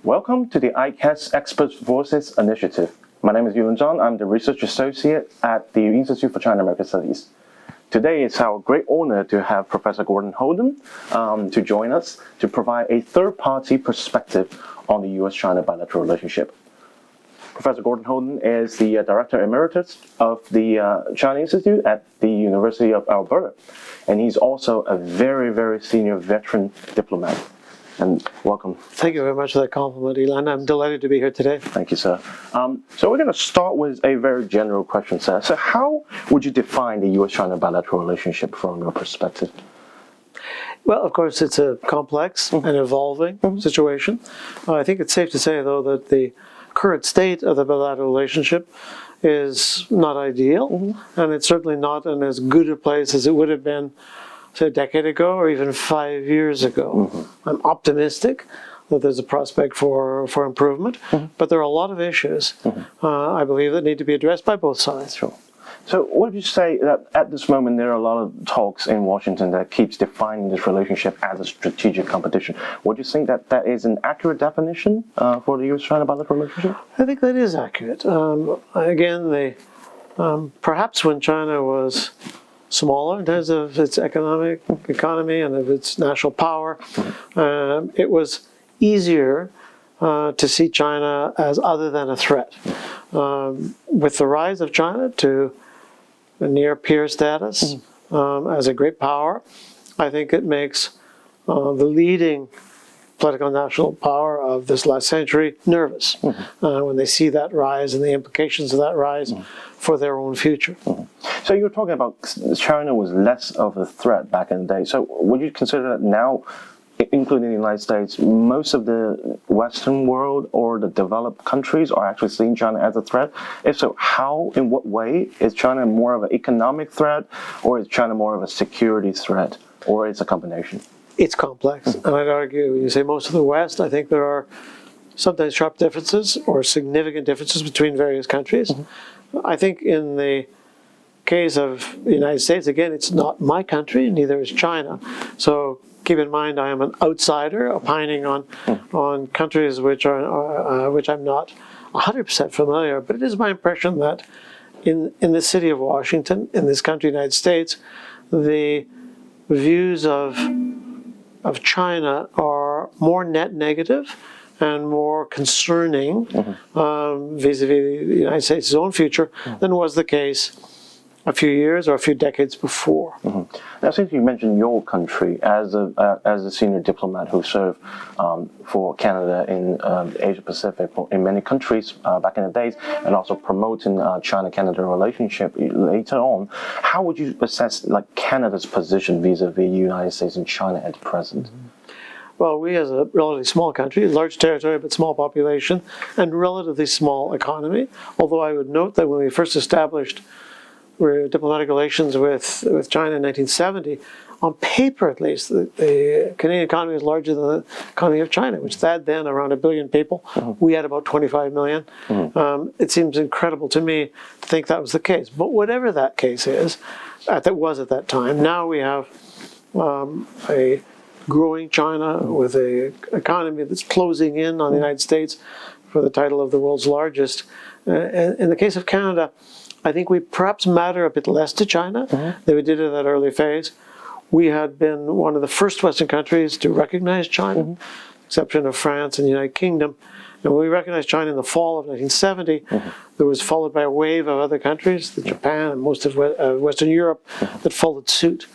Welcome to the ICAS Expert Voices Initiative. My name is Yilun Zhang. I'm the Research Associate at the Institute for China-American Studies. Today it's our great honor to have Professor Gordon Houlden to join us to provide a third-party perspective on the U.S. China bilateral relationship. Professor Gordon Houlden is the Director Emeritus of the China Institute at the University of Alberta, and he's also a very, very senior veteran diplomat. And welcome. Thank you very much for that compliment, Yilun. I'm delighted to be here today. Thank you, sir. So we're going to start with a very general question, sir. So how would you define the U.S.-China bilateral relationship from your perspective? Well, of course, it's a complex and evolving situation. I think it's safe to say, though, that the current state of the bilateral relationship is not ideal, and it's certainly not in as good a place as it would have been, say, a decade ago or even 5 years ago. I'm optimistic that there's a prospect for improvement, but there are a lot of issues, I believe, that need to be addressed by both sides. Sure. So would you say that at this moment there are a lot of talks in Washington that keeps defining this relationship as a strategic competition? Would you think that that is an accurate definition for the U.S.-China bilateral relationship? I think that is accurate. Again, perhaps when China was smaller in terms of its economy and of its national power, it was easier to see China as other than a threat. With the rise of China to a near peer status as a great power, I think it makes the leading political national power of this last century nervous when they see that rise and the implications of that rise for their own future. So you were talking about China was less of a threat back in the day. So would you consider that now, including the United States, most of the Western world or the developed countries are actually seeing China as a threat? If so, how, in what way? Is China more of an economic threat, or is China more of a security threat, or it's a combination? It's complex, and I'd argue, when you say most of the West, I think there are sometimes sharp differences or significant differences between various countries. I think in the case of the United States, again, it's not my country, neither is China. So keep in mind, I am an outsider opining on countries which I'm not 100% familiar. But it is my impression that in the city of Washington, in this country, United States, the views of China are more net negative and more concerning vis-a-vis the United States' own future than was the case a few years or a few decades before. Now, since you mentioned your country as a senior diplomat who served for Canada in Asia Pacific in many countries back in the days, and also promoting China-Canada relationship later on, how would you assess Canada's position vis-a-vis the United States and China at present? Well, we as a relatively small country, large territory but small population, and relatively small economy, although I would note that when we first established diplomatic relations with China in 1970, on paper at least, the Canadian economy is larger than the economy of China, which had then around 1 billion people. We had about 25 million. It seems incredible to me to think that was the case. But whatever that case is, that was at that time, now we have a growing China with an economy that's closing in on the United States for the title of the world's largest. In the case of Canada, I think we perhaps matter a bit less to China than we did in that early phase. We had been one of the first Western countries to recognize China, with the exception of France and the United Kingdom. And when we recognized China in the fall of 1970, there was followed by a wave of other countries, Japan and most of Western Europe, that followed suit.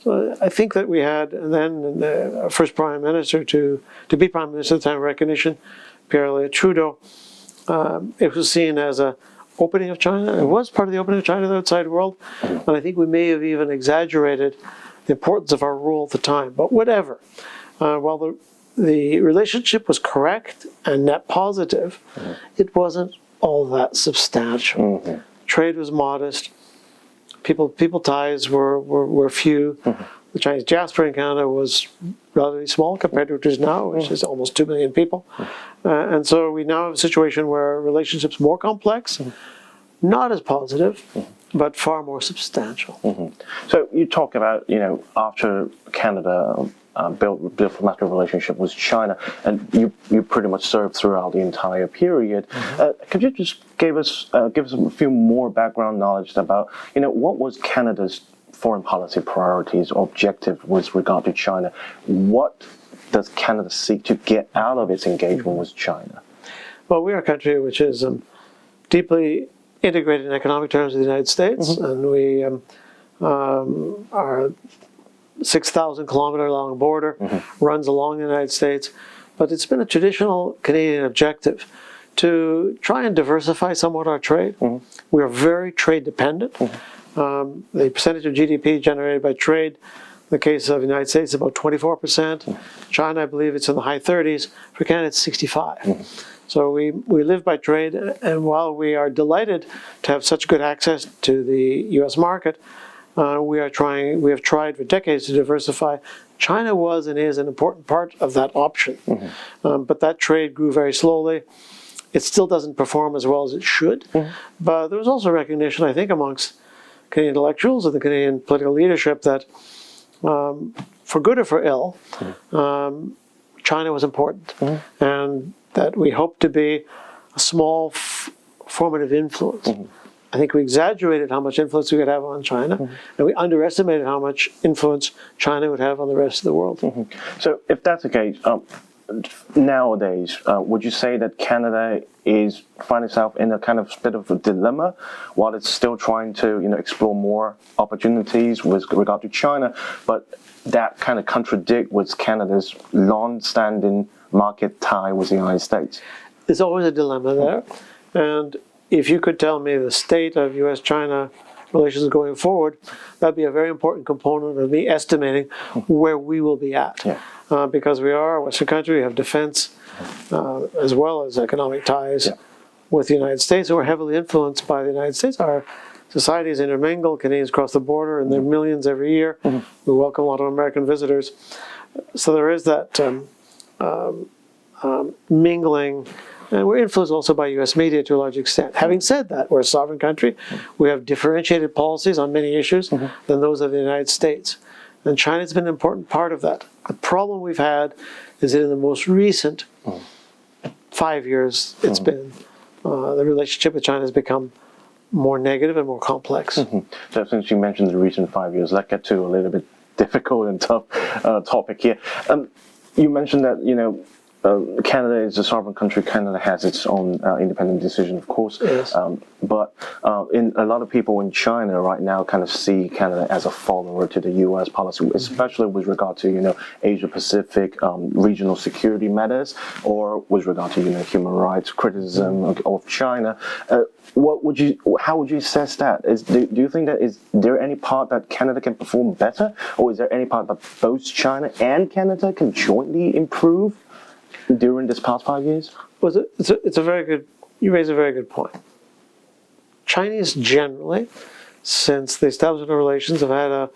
So I think that we had, and then the first Prime Minister to be Prime Minister at the time of recognition, Pierre Elliott Trudeau, it was seen as a opening of China. It was part of the opening of China to the outside world, and I think we may have even exaggerated the importance of our role at the time. But whatever, while the relationship was correct and net positive, it wasn't all that substantial. Trade was modest. People ties were few. The Chinese diaspora in Canada was relatively small compared to what it is now, which is almost 2 million people. And so we now have a situation where relationships more complex, not as positive, but far more substantial. So you talk about, after Canada build diplomatic relationship with China, and you pretty much served throughout the entire period. Could you just give us a few more background knowledge about what was Canada's foreign policy priorities or objective with regard to China? What does Canada seek to get out of its engagement with China? Well, we are a country which is deeply integrated in economic terms with the United States, and we are 6,000 kilometer long border, runs along the United States, but it's been a traditional Canadian objective to try and diversify somewhat our trade. We are very trade dependent. The percentage of GDP generated by trade, in the case of the United States, is about 24%. China, I believe it's in the high 30s. For Canada, it's 65. So we live by trade, and while we are delighted to have such good access to the U.S. market, we have tried for decades to diversify. China was and is an important part of that option, but that trade grew very slowly. It still doesn't perform as well as it should, but there was also recognition, I think, amongst Canadian intellectuals and the Canadian political leadership that, for good or for ill, China was important, and that we hoped to be a small formative influence. I think we exaggerated how much influence we could have on China, and we underestimated how much influence China would have on the rest of the world. So if that's the case, nowadays, would you say that Canada is finding itself in a kind of bit of a dilemma while it's still trying to explore more opportunities with regard to China, but that kind of contradict with Canada's long-standing market tie with the United States? There's always a dilemma there, and if you could tell me the state of U.S. China relations going forward, that'd be a very important component of me estimating where we will be at. Because we are a Western country, we have defense as well as economic ties with the United States, and we're heavily influenced by the United States. Our society is intermingled, Canadians cross the border, and there are millions every year. We welcome a lot of American visitors. So there is that mingling. And we're influenced also by U.S. media to a large extent. Having said that, we're a sovereign country. We have differentiated policies on many issues than those of the United States. And China's been an important part of that. The problem we've had is that in the most recent 5 years, it's been, the relationship with China has become more negative and more complex. So since you mentioned the recent 5 years, let's get to a little bit difficult and tough topic here. You mentioned that, Canada is a sovereign country. Canada has its own independent decision, of course. But in a lot of people in China right now kind of see Canada as a follower to the U.S. policy, especially with regard to Asia-Pacific regional security matters, or with regard to human rights criticism of China. How would you assess that? Do you think that is there any part that Canada can perform better, or is there any part that both China and Canada can jointly improve during this past 5 years? Well, it's a very good. You raise a very good point. Chinese generally, since the establishment of relations, have had a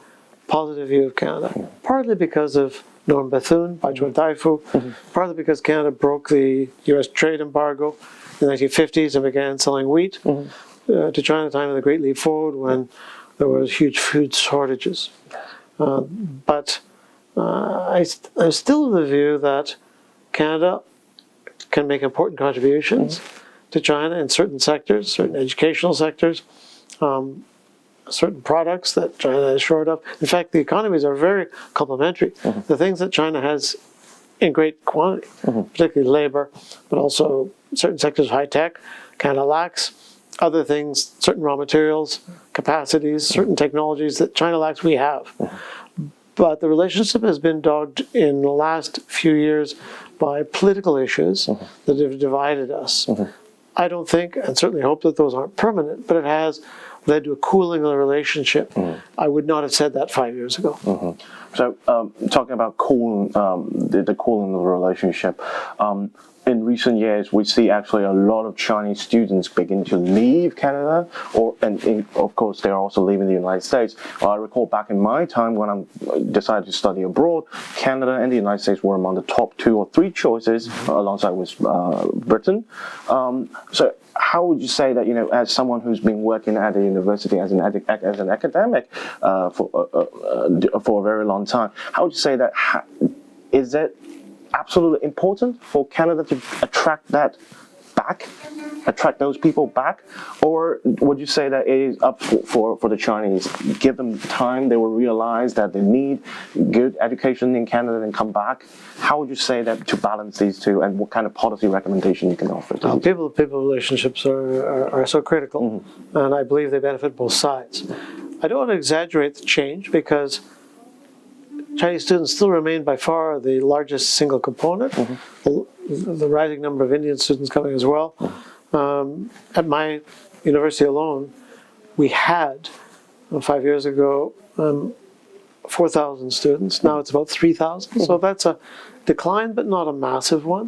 positive view of Canada, partly because of Norm Bethune, Baichuan Taifu, partly because Canada broke the U.S. trade embargo in the 1950s and began selling wheat to China at the time of the Great Leap Forward when there was huge food shortages. But I'm still of the view that Canada can make important contributions to China in certain sectors, certain educational sectors, certain products that China is short of. In fact, the economies are very complementary. The things that China has in great quantity, particularly labor, but also certain sectors of high tech, Canada lacks. Other things, certain raw materials, capacities, certain technologies that China lacks, we have. But the relationship has been dogged in the last few years by political issues that have divided us. I don't think, and certainly hope that those aren't permanent, but it has led to a cooling of the relationship. I would not have said that 5 years ago. So, talking about cooling, the cooling of the relationship, in recent years, we see actually a lot of Chinese students begin to leave Canada, and of course, they're also leaving the United States. I recall back in my time when I decided to study abroad, Canada and the United States were among the top 2 or 3 choices, alongside with Britain. So, how would you say that, as someone who's been working at a university as an academic for a very long long time. How would you say that? Is it absolutely important for Canada to attract those people back, or would you say that it is up for the Chinese? Give them time, they will realize that they need good education in Canada and come back. How would you say that to balance these two, and what kind of policy recommendation you can offer to them? People relationships are so critical, and I believe they benefit both sides. I don't want to exaggerate the change, because Chinese students still remain by far the largest single component. The rising number of Indian students coming as well. At my university alone, we had, 5 years ago, 4,000 students. Now it's about 3,000. So that's a decline, but not a massive one.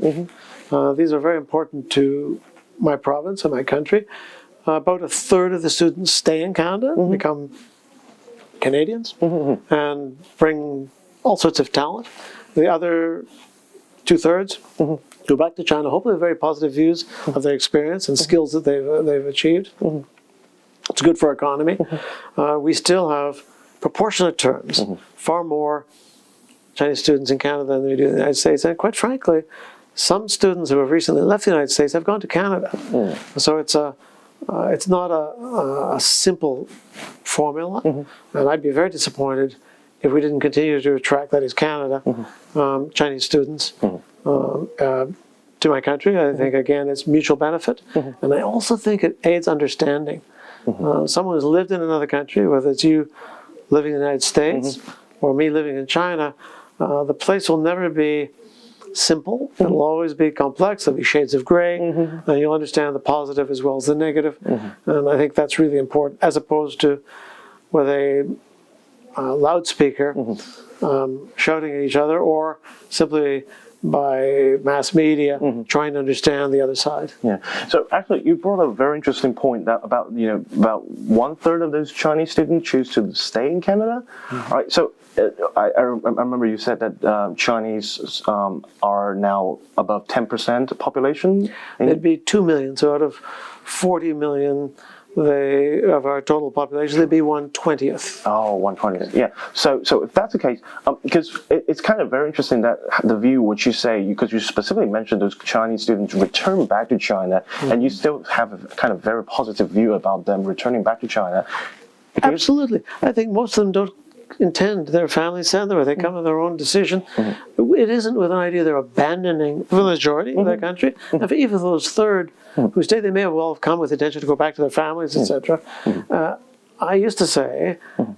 These are very important to my province and my country. About a third of the students stay in Canada, become Canadians, and bring all sorts of talent. The other 2/3 go back to China, hopefully with very positive views of their experience and skills that they've achieved. It's good for our economy. We still have, proportionate terms, far more Chinese students in Canada than we do in the United States. And quite frankly, some students who have recently left the United States have gone to Canada. So it's not a simple formula, and I'd be very disappointed if we didn't continue to attract, that is Canada, Chinese students to my country. I think, again, it's mutual benefit, and I also think it aids understanding. Someone who's lived in another country, whether it's you living in the United States or me living in China, the place will never be simple. It'll always be complex. There'll be shades of gray, and you'll understand the positive as well as the negative. And I think that's really important, as opposed to with a loudspeaker shouting at each other, or simply by mass media trying to understand the other side. Yeah. So actually, you brought up a very interesting point that about 1/3 of those Chinese students choose to stay in Canada. All right. So I remember you said that Chinese are now above 10% population. It'd be 2 million. So out of 40 million of our total population, they'd be 1/20th. Oh, 1/20th. Yeah. So if that's the case, because it's kind of very interesting that the view which you say, because you specifically mentioned those Chinese students return back to China, and you still have a kind of very positive view about them returning back to China. Absolutely. I think most of them don't intend their families send them, or they come on their own decision. It isn't with an idea they're abandoning the majority of their country. And for even those third who stay, they may well have come with the intention to go back to their families, etc. I used to say,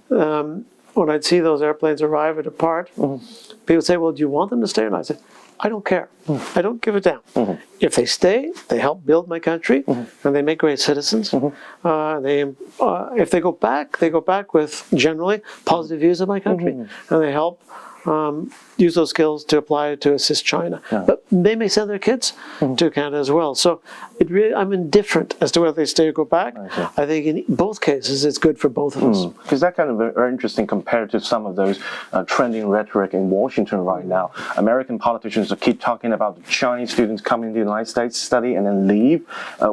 when I'd see those airplanes arrive or depart, people would say, well, do you want them to stay? And I said, I don't care. I don't give a damn. If they stay, they help build my country, and they make great citizens. If they go back with generally positive views of my country, and they help use those skills to apply to assist China. But they may send their kids to Canada as well. So I'm indifferent as to whether they stay or go back. I think in both cases it's good for both of us. Because that kind of very interesting compared to some of those trending rhetoric in Washington right now. American politicians keep talking about the Chinese students coming to the United States, study, and then leave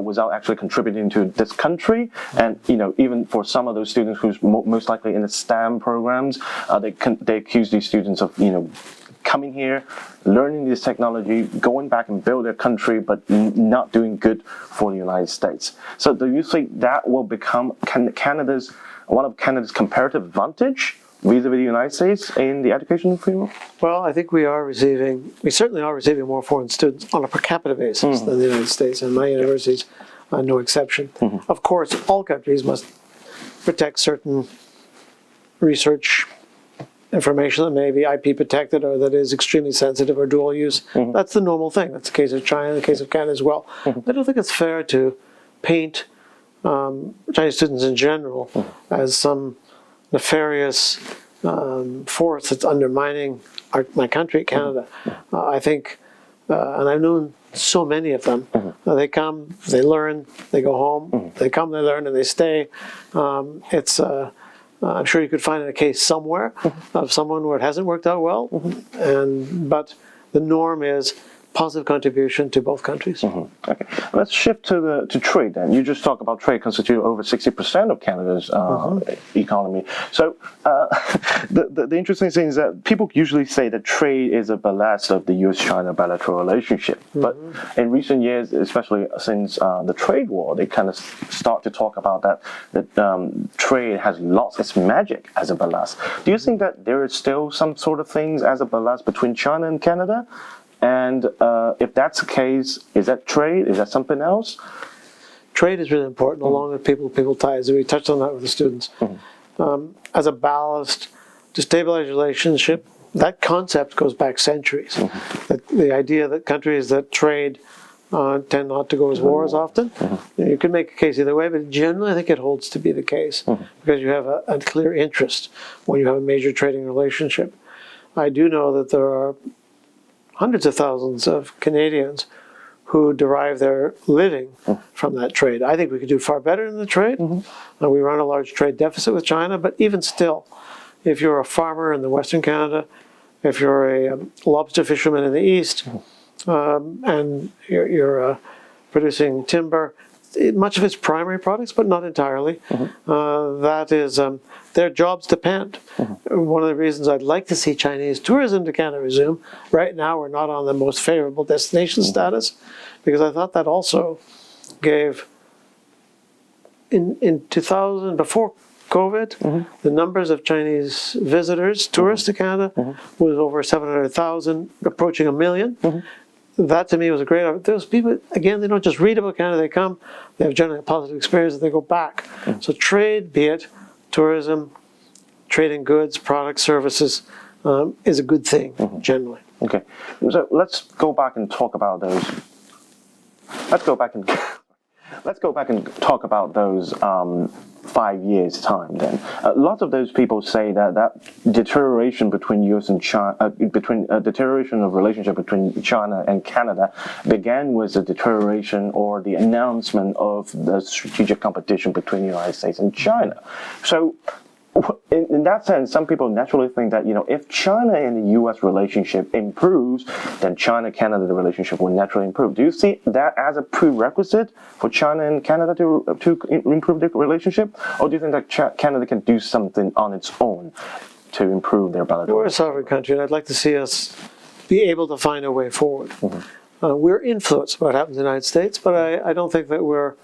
without actually contributing to this country. And even for some of those students who's most likely in the STEM programs, they accuse these students of coming here, learning this technology, going back and build their country, but not doing good for the United States. So do you think that will become one of Canada's comparative advantage vis-a-vis the United States in the education field? Well, I think we certainly are receiving more foreign students on a per capita basis than the United States, and my university's no exception. Of course, all countries must protect certain research information that may be IP protected or that is extremely sensitive or dual use. That's the normal thing. That's the case of China, the case of Canada as well. I don't think it's fair to paint Chinese students in general as some nefarious force that's undermining my country, Canada. I think, and I've known so many of them, they come, they learn, they go home, they come, they learn, and they stay. I'm sure you could find a case somewhere of someone where it hasn't worked out well, but the norm is positive contribution to both countries. Okay, let's shift to trade then. You just talked about trade constitute over 60% of Canada's economy. So the interesting thing is that people usually say that trade is a ballast of the U.S. China bilateral relationship. But in recent years, especially since the trade war, they kind of start to talk about that trade has lost its magic as a ballast. Do you think that there is still some sort of things as a ballast between China and Canada? And if that's the case, is that trade? Is that something else? Trade is really important, along with people ties. We touched on that with the students. As a ballast to stabilize relationship, that concept goes back centuries. The idea that countries that trade tend not to go to war as often. You could make a case either way, but generally I think it holds to be the case because you have a clear interest when you have a major trading relationship. I do know that there are hundreds of thousands of Canadians who derive their living from that trade. I think we could do far better in the trade. We run a large trade deficit with China, but even still, if you're a farmer in the Western Canada, if you're a lobster fisherman in the East, and you're producing timber, much of it's primary products, but not entirely. That is, their jobs depend. One of the reasons I'd like to see Chinese tourism to Canada resume, right now we're not on the most favorable destination status, because I thought that also gave, in 2000, before COVID, the numbers of Chinese visitors, tourists to Canada, was over 700,000, approaching 1 million. That to me was a great opportunity. Those people, again, they don't just read about Canada, they come, they have generally a positive experience, and they go back. So trade, be it tourism, trade in goods, products, services, is a good thing, generally. Okay, so let's go back and talk about those. Let's go back and talk about those 5 years' time. Then, lots of those people say that deterioration between U.S. and China, deterioration of relationship between China and Canada, began with the deterioration or the announcement of the strategic competition between the United States and China. So, in that sense, some people naturally think that, if China and the U.S. relationship improves, then China-Canada relationship will naturally improve. Do you see that as a prerequisite for China and Canada to improve their relationship? Or do you think that Canada can do something on its own to improve their bilateral? We're a sovereign country, and I'd like to see us be able to find a way forward. We're influenced by what happens in the United States, but I don't think that we're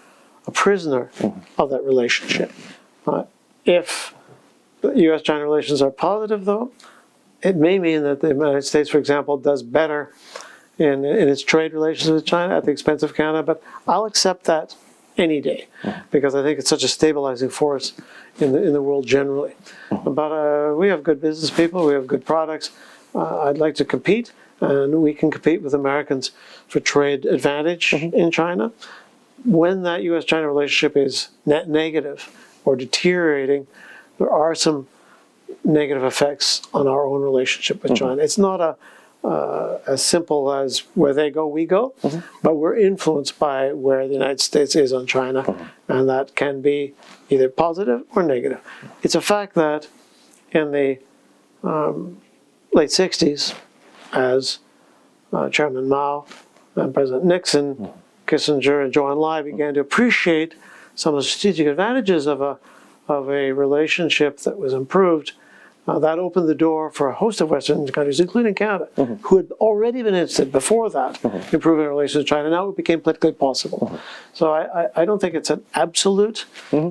a prisoner of that relationship. If U.S.-China relations are positive, though, it may mean that the United States, for example, does better in its trade relations with China at the expense of Canada, but I'll accept that any day because I think it's such a stabilizing force in the world generally. But we have good business people, we have good products. I'd like to compete, and we can compete with Americans for trade advantage in China. When that U.S.-China relationship is net negative or deteriorating, there are some negative effects on our own relationship with China. It's not as simple as where they go, we go, but we're influenced by where the United States is on China, and that can be either positive or negative. It's a fact that in the late 60s, as Chairman Mao and President Nixon, Kissinger, and Zhou Enlai began to appreciate some of the strategic advantages of a relationship that was improved, that opened the door for a host of Western countries, including Canada, who had already been interested before that in improving relations with China. Now it became politically possible. So I don't think it's an absolute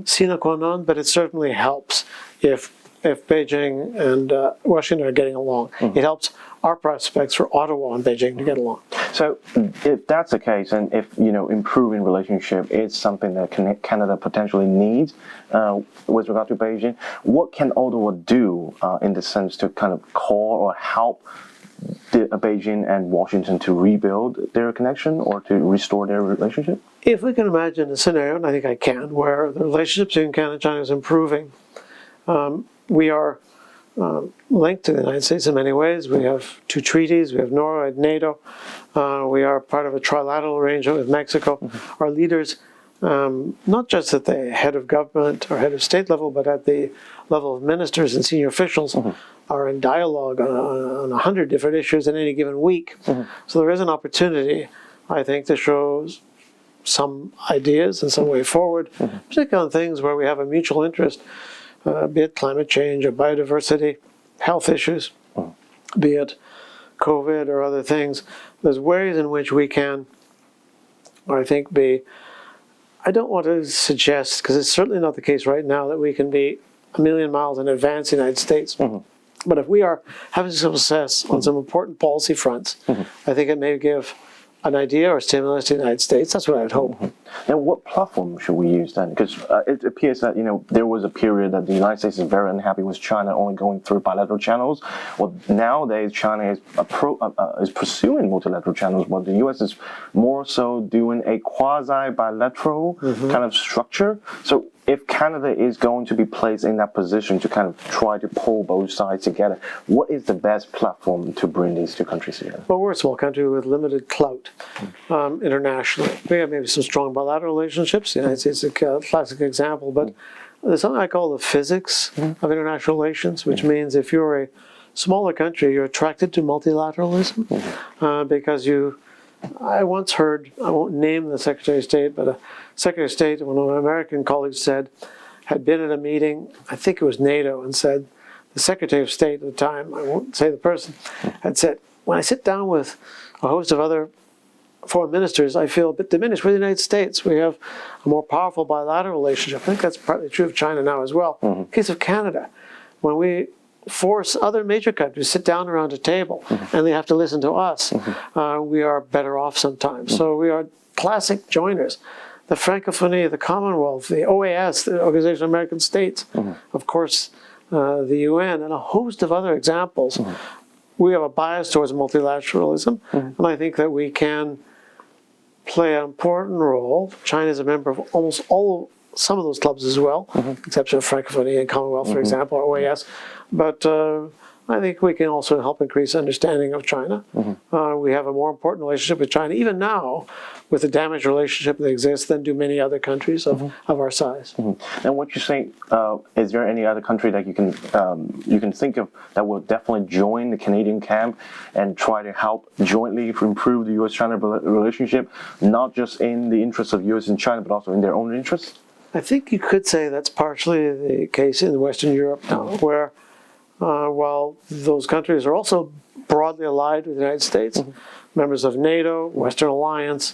sine qua non, but it certainly helps if Beijing and Washington are getting along. It helps our prospects for Ottawa and Beijing to get along. So if that's the case, and if improving relationship is something that Canada potentially needs with regard to Beijing, what can Ottawa do in the sense to kind of call or help Beijing and Washington to rebuild their connection or to restore their relationship? If we can imagine a scenario, and I think I can, where the relationship between Canada and China is improving, we are linked to the United States in many ways. We have 2 treaties. We have NORAD, NATO. We are part of a trilateral arrangement with Mexico. Our leaders, not just at the head of government or head of state level, but at the level of ministers and senior officials, are in dialogue on 100 different issues in any given week. So there is an opportunity, I think, to show some ideas and some way forward, particularly on things where we have a mutual interest, be it climate change or biodiversity, health issues, be it COVID or other things. There's ways in which we can, I think, I don't want to suggest, because it's certainly not the case right now, that we can be a million miles in advance of the United States. But if we are having some success on some important policy fronts, I think it may give an idea or stimulus to the United States. That's what I'd hope. Now, what platform should we use then? Because it appears that, there was a period that the United States is very unhappy with China only going through bilateral channels. Well, nowadays, China is pursuing multilateral channels, while the U.S. is more so doing a quasi-bilateral kind of structure. So if Canada is going to be placed in that position to kind of try to pull both sides together, what is the best platform to bring these two countries together? Well, we're a small country with limited clout internationally. We have maybe some strong bilateral relationships. The United States is a classic example, but there's something I call the physics of international relations, which means if you're a smaller country, you're attracted to multilateralism because I once heard, I won't name the Secretary of State, but a Secretary of State, one of my American colleagues said, had been at a meeting, I think it was NATO, and said, the Secretary of State at the time, I won't say the person, had said, when I sit down with a host of other foreign ministers, I feel a bit diminished. With the United States, we have a more powerful bilateral relationship. I think that's partly true of China now as well. In the case of Canada, when we force other major countries to sit down around a table and they have to listen to us, we are better off sometimes. So we are classic joiners. The Francophonie, the Commonwealth, the OAS, the Organization of American States, of course, the UN, and a host of other examples. We have a bias towards multilateralism, and I think that we can play an important role. China is a member of almost some of those clubs as well, exception of Francophonie and Commonwealth, for example, or OAS. But I think we can also help increase understanding of China. We have a more important relationship with China, even now, with the damaged relationship that exists, than do many other countries of our size. And what you say, is there any other country that you can think of that will definitely join the Canadian camp and try to help jointly improve the U.S.-China relationship, not just in the interests of U.S. and China, but also in their own interests? I think you could say that's partially the case in Western Europe now, where while those countries are also broadly allied with the United States, members of NATO, Western Alliance,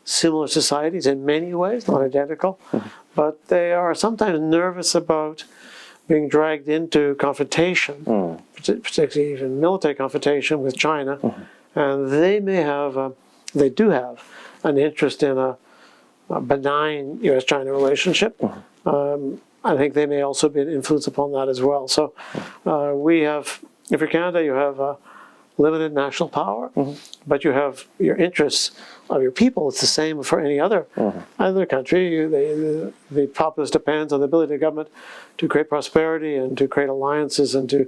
similar societies in many ways, not identical, but they are sometimes nervous about being dragged into confrontation, particularly even military confrontation with China, and they do have an interest in a benign U.S.-China relationship. I think they may also be an influence upon that as well. So we have, if you're Canada, you have limited national power, but you have your interests of your people. It's the same for any other country. The populace depends on the ability of the government to create prosperity and to create alliances and to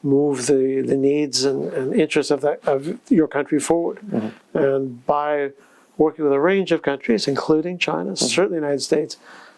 move the needs and interests of your country forward. And by working with a range of countries, including China, certainly the United States,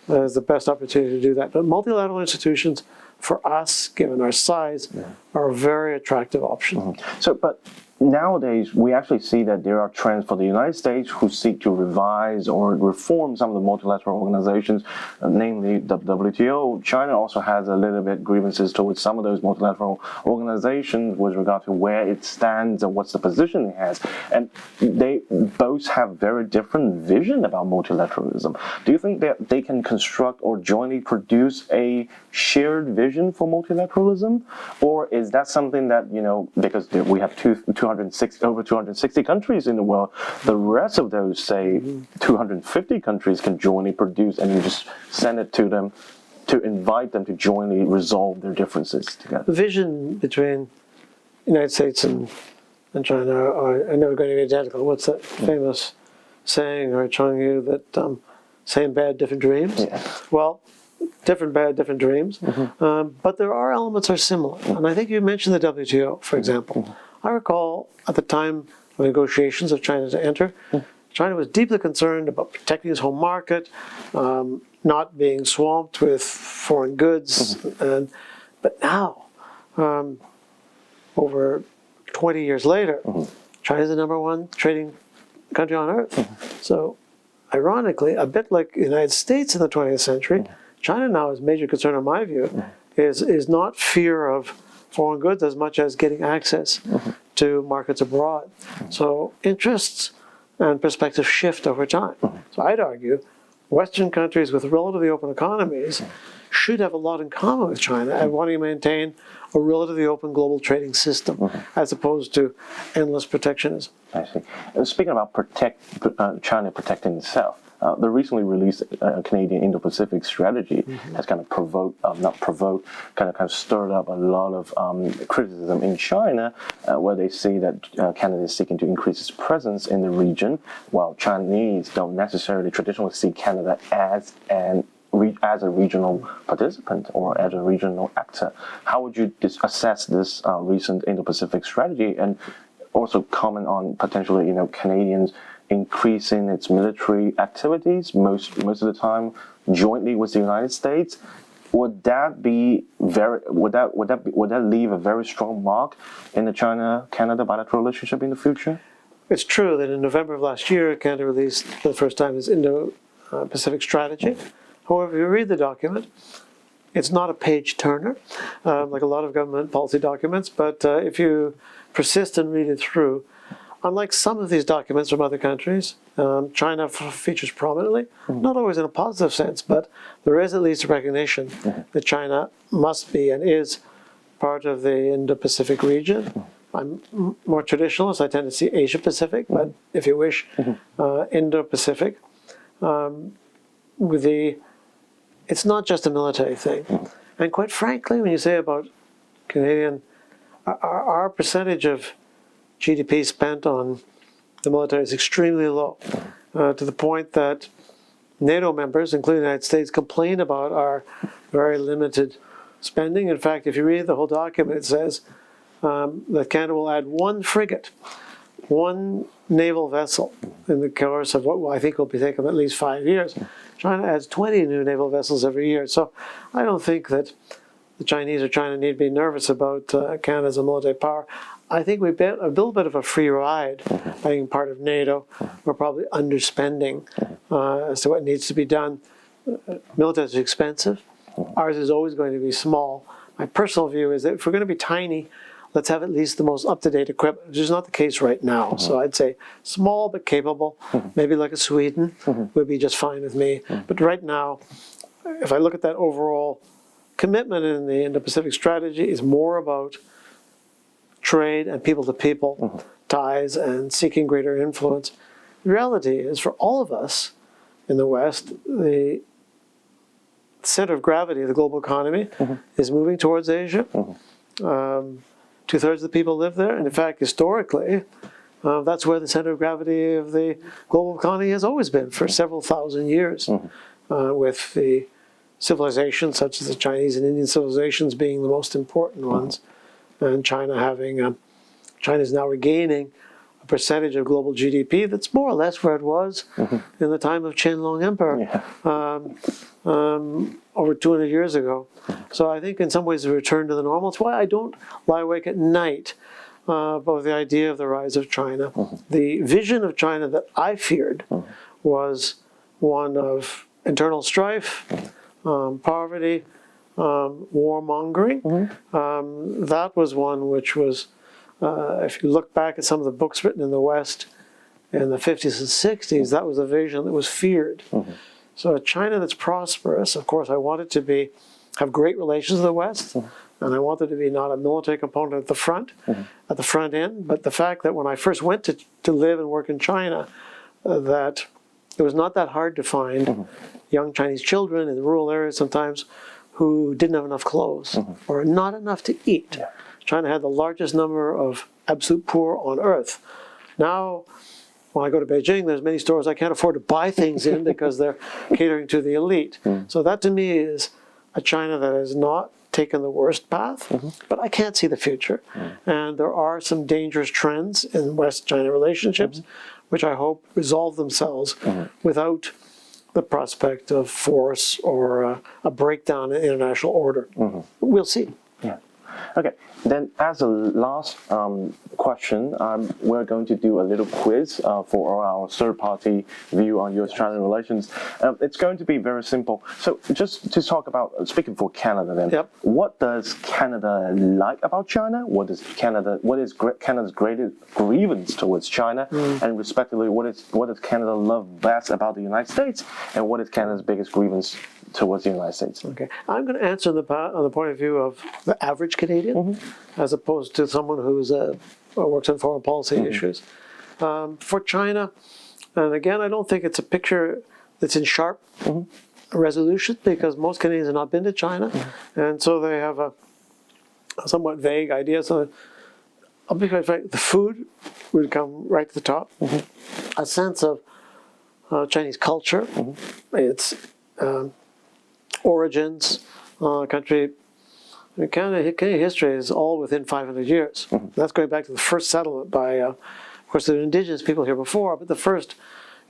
is the best opportunity to do that. But multilateral institutions, for us, given our size, are a very attractive option. So, but nowadays, we actually see that there are trends for the United States who seek to revise or reform some of the multilateral organizations, namely the WTO. China also has a little bit grievances towards some of those multilateral organizations with regard to where it stands and what's the position it has. And they both have very different vision about multilateralism. Do you think that they can construct or jointly produce a shared vision for multilateralism? Or is that something that, because we have over 260 countries in the world, the rest of those, say, 250 countries can jointly produce, and you just send it to them to invite them to jointly resolve their differences together? The vision between the United States and China are never going to be identical. What's that famous saying or Chongyu that same bad, different dreams? Yeah. Well, different bad, different dreams. But there are elements that are similar. And I think you mentioned the WTO, for example. I recall at the time of negotiations of China to enter, China was deeply concerned about protecting its home market, not being swamped with foreign goods. But now, over 20 years later, China is the #1 trading country on earth. So ironically, a bit like the United States in the 20th century, China now is a major concern in my view, is not fear of foreign goods as much as getting access to markets abroad. So interests and perspectives shift over time. So I'd argue Western countries with relatively open economies should have a lot in common with China and wanting to maintain a relatively open global trading system as opposed to endless protectionism. I see. Speaking about China protecting itself, the recently released Canadian Indo-Pacific strategy has kind of kind of stirred up a lot of criticism in China, where they say that Canada is seeking to increase its presence in the region, while Chinese don't necessarily traditionally see Canada as a regional participant or as a regional actor. How would you assess this recent Indo-Pacific strategy, and also comment on potentially, Canadians increasing its military activities most of the time jointly with the United States? Would that leave a very strong mark in the China-Canada bilateral relationship in the future? It's true that in November of last year, Canada released for the first time its Indo-Pacific strategy. However, if you read the document, it's not a page-turner, like a lot of government policy documents, but if you persist and read it through, unlike some of these documents from other countries, China features prominently, not always in a positive sense, but there is at least a recognition that China must be and is part of the Indo-Pacific region. I'm more traditionalist, I tend to see Asia-Pacific, but if you wish, Indo-Pacific. It's not just a military thing. And quite frankly, when you say about Canadian, our percentage of GDP spent on the military is extremely low, to the point that NATO members, including the United States, complain about our very limited spending. In fact, if you read the whole document, it says that Canada will add 1 frigate, 1 naval vessel in the course of what I think will be taken at least 5 years. China adds 20 new naval vessels every year. So I don't think that the Chinese or China need to be nervous about Canada as a military power. I think we get a little bit of a free ride being part of NATO. We're probably underspending as to what needs to be done. Military is expensive. Ours is always going to be small. My personal view is that if we're going to be tiny, let's have at least the most up-to-date equipment, which is not the case right now. So I'd say small but capable, maybe like a Sweden would be just fine with me. But right now, if I look at that overall commitment in the Indo-Pacific strategy, is more about trade and people-to-people ties and seeking greater influence. The reality is, for all of us in the West, the center of gravity of the global economy is moving towards Asia. 2/3 of the people live there, and in fact, historically, that's where the center of gravity of the global economy has always been for several thousand years, with the civilizations such as the Chinese and Indian civilizations being the most important ones, and China's now regaining a percentage of global GDP that's more or less where it was in the time of Qianlong Emperor, over 200 years ago. So I think in some ways a return to the normal. It's why I don't lie awake at night about the idea of the rise of China. The vision of China that I feared was one of internal strife, poverty, warmongering. That was one which was, if you look back at some of the books written in the West in the 50s and 60s, that was a vision that was feared. So a China that's prosperous, of course, I want it to have great relations with the West, and I want it to be not a military component at the front end, but the fact that when I first went to live and work in China, that it was not that hard to find young Chinese children in the rural areas sometimes who didn't have enough clothes or not enough to eat. China had the largest number of absolute poor on earth. Now, when I go to Beijing, there's many stores I can't afford to buy things in because they're catering to the elite. So that to me is a China that has not taken the worst path, but I can't see the future. And there are some dangerous trends in West-China relationships, which I hope resolve themselves without the prospect of force or a breakdown in international order. We'll see. Okay, then as a last question, we're going to do a little quiz for our third-party view on U.S.-China relations. It's going to be very simple. So just to talk about, speaking for Canada then, Yep. what does Canada like about China? What is Canada's greatest grievance towards China? And respectively, what does Canada love best about the United States? And what is Canada's biggest grievance towards the United States? Okay, I'm going to answer on the point of view of the average Canadian, as opposed to someone who's works on foreign policy issues. For China, and again, I don't think it's a picture that's in sharp resolution, because most Canadians have not been to China, and so they have a somewhat vague idea. So I'll be quite frank, the food would come right to the top. A sense of Chinese culture, its origins, country. I mean, Canadian history is all within 500 years. That's going back to the first settlement by, of course, there were indigenous people here before, but the first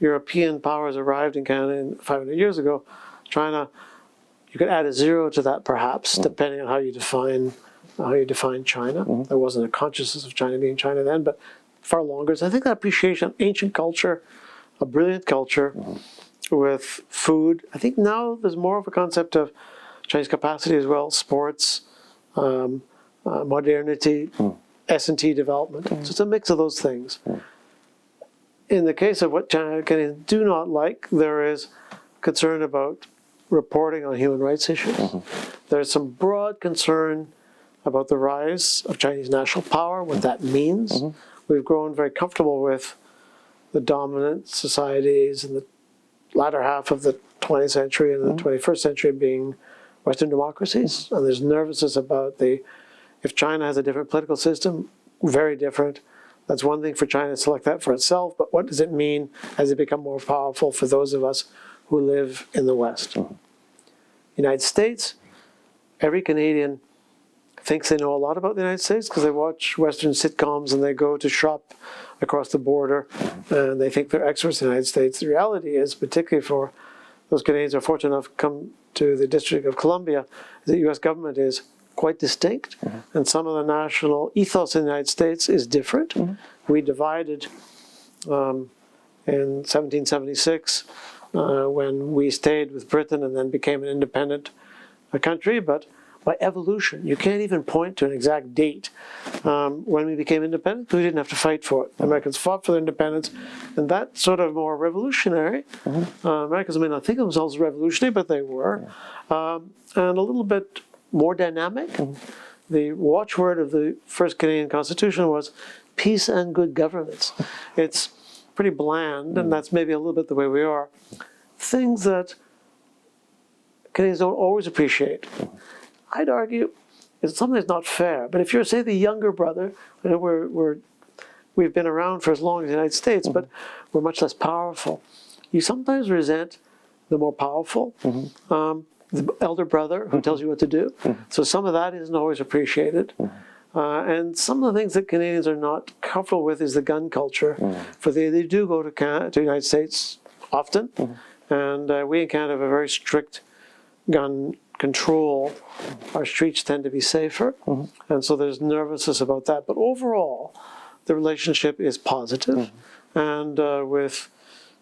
European powers arrived in Canada 500 years ago. China, you could add a zero to that perhaps, depending on how you define China. There wasn't a consciousness of China being China then, but far longer. So I think that appreciation of ancient culture, a brilliant culture with food. I think now there's more of a concept of Chinese capacity as well, sports, modernity, S&T development. So it's a mix of those things. In the case of what Canadians do not like, there is concern about reporting on human rights issues. There's some broad concern about the rise of Chinese national power, what that means. We've grown very comfortable with the dominant societies in the latter half of the 20th century and the 21st century being Western democracies. And there's nervousness about if China has a different political system, very different. That's one thing for China to select that for itself, but what does it mean as it becomes more powerful for those of us who live in the West? United States, every Canadian thinks they know a lot about the United States because they watch Western sitcoms and they go to shop across the border and they think they're experts in the United States. The reality is, particularly for those Canadians who are fortunate enough to come to the District of Columbia, the U.S. government is quite distinct, and some of the national ethos in the United States is different. We divided in 1776 when we stayed with Britain and then became an independent country, but by evolution, you can't even point to an exact date when we became independent. We didn't have to fight for it. Americans fought for their independence, and that's sort of more revolutionary. Americans may not think of themselves as revolutionary, but they were, and a little bit more dynamic. The watchword of the first Canadian Constitution was peace and good governance. It's pretty bland, and that's maybe a little bit the way we are. Things that Canadians don't always appreciate. I'd argue it's something that's not fair, but if you're, say, the younger brother, you know, we've been around for as long as the United States, but we're much less powerful. You sometimes resent the more powerful, the elder brother who tells you what to do. So some of that isn't always appreciated. And some of the things that Canadians are not comfortable with is the gun culture. For they do go to the United States often, and we in Canada have a very strict gun control. Our streets tend to be safer, and so there's nervousness about that. But overall, the relationship is positive, and with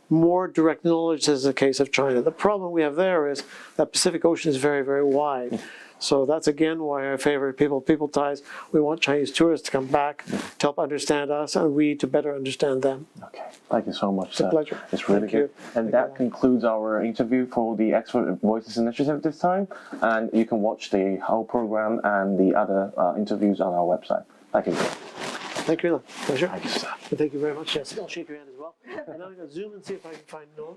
more direct knowledge as the case of China. The problem we have there is that Pacific Ocean is very, very wide. So that's again why I favor people ties. We want Chinese tourists to come back to help understand us, and we to better understand them. Okay, thank you so much. It's a pleasure. It's really good. And that concludes our interview for the Expert Voices Initiative this time. And you can watch the whole program and the other interviews on our website. Thank you. Thank you, pleasure. Thank you, sir. And thank you very much. Yes, I'll shake your hand as well. And I'm going to zoom and see if I can find Noah.